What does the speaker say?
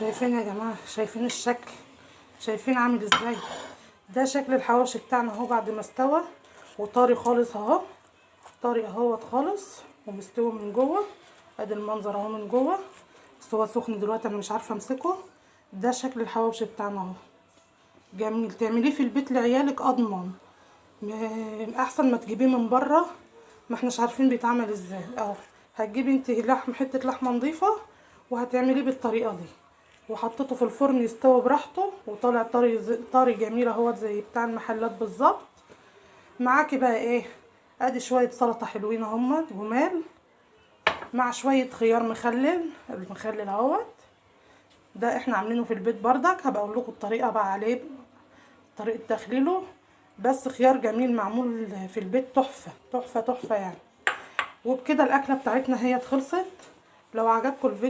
شايفين يا جماعه؟ شايفين الشكل؟ شايفين عامل ازاي؟ ده شكل الحواوشي بتاعنا اهو بعد ما استوى وطري خالص اهو، طري اهوت خالص ومستوي من جوه. ادي المنظر اهو من جوه، بس هو سخن دلوقتي انا مش عارفه امسكه. ده شكل الحواوشي بتاعنا اهو، جميل. تعمليه في البيت لعيالك اضمن احسن ما تجيبيه من بره، ما احناش عارفين بيتعمل ازاي. اهو هتجيبي انت حته لحمه نظيفه وهتعمليه بالطريقه دي، وحطيته في الفرن يستوي براحته وطالع طري جميل اهوت زي بتاع المحلات بالظبط. معاكي بقى ايه؟ ادي شويه سلطه حلوين اهمت جمال، مع شويه خيار مخلل، المخلل اهوت ده احنا عاملينه في البيت بردك. هبقى اقول لكم الطريقه بقى عليه، طريقه تخليله. بس خيار جميل معمول في البيت، تحفه تحفه تحفه يعني. وبكده الاكله بتاعتنا هي خلصت. لو عجبكم الفيديو